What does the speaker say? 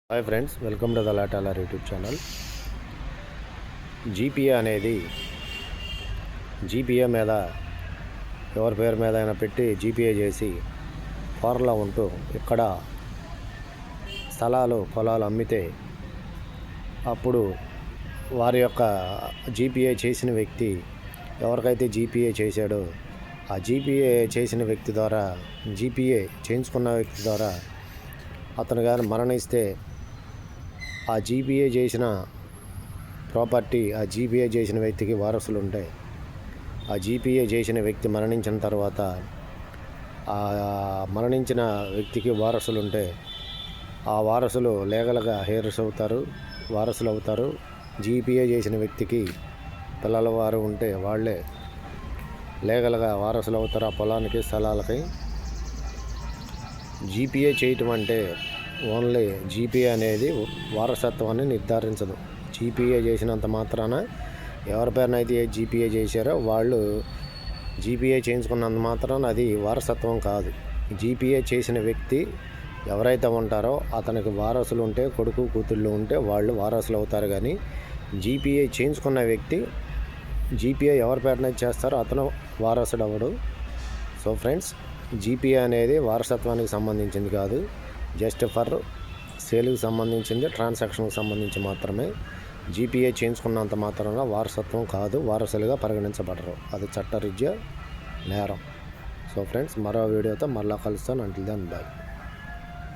Hi friends, welcome to the లాటాలర్ YouTube channel. GPA అనేది GPA మీద ఎవరి పేరు మీద అయినా పెట్టి జీపీఏ చేసి ఫారెన్లో ఉంటూ ఇక్కడ స్థలాలు పొలాలు అమ్మితే అప్పుడు వారి యొక్క జీపీఏ చేసిన వ్యక్తి ఎవరికైతే జీపీఏ చేశాడో ఆ జీపీఏ చేసిన వ్యక్తి ద్వారా జీపీఏ చేయించుకున్న వ్యక్తి ద్వారా అతను గారు మరణిస్తే ఆ జీపీఏ చేసిన ప్రాపర్టీ ఆ జీపీఏ చేసిన వ్యక్తికి వారసులు ఉంటాయి. ఆ జీపీఏ చేసిన వ్యక్తి మరణించిన తర్వాత ఆ మరణించిన వ్యక్తికి వారసులు ఉంటే ఆ వారసులు లీగల్గా వారసులు అవుతారు. జీపీఏ చేసిన వ్యక్తికి పిల్లల వారు ఉంటే వాళ్ళే లీగల్గా వారసులు అవుతారు ఆ పొలానికి, స్థలాలకి. జీపీఏ చేయటం అంటే ఓన్లీ జీపీఏ అనేది వారసత్వాన్ని నిర్ధారించదు. జీపీఏ చేసినంత మాత్రాన ఎవరి పేరునైతే జీపీఏ చేశారో వాళ్ళు జీపీఏ చేయించుకున్నంత మాత్రాన అది వారసత్వం కాదు. జీపీఏ చేసిన వ్యక్తి ఎవరైతే ఉంటారో అతనికి వారసులు ఉంటే, కొడుకు కూతుళ్ళు ఉంటే వాళ్ళు వారసులు అవుతారు. కానీ జీపీఏ చేయించుకున్న వ్యక్తి జీపీఏ ఎవరి పేరునైతే చేస్తారో అతను వారసుడు అవ్వడు. సో ఫ్రెండ్స్, జీపీఏ అనేది వారసత్వానికి సంబంధించింది కాదు, జస్ట్ ఫర్ సేల్కి సంబంధించింది, ట్రాన్సాక్షన్కి సంబంధించి మాత్రమే. జీపీఏ చేయించుకున్నంత మాత్రాన వారసత్వం కాదు, వారసులుగా పరిగణించబడరు. అది చట్టరీత్యా నేరం. సో ఫ్రెండ్స్, మరో వీడియోతో మళ్ళీ కలుస్తాను. Until then bye.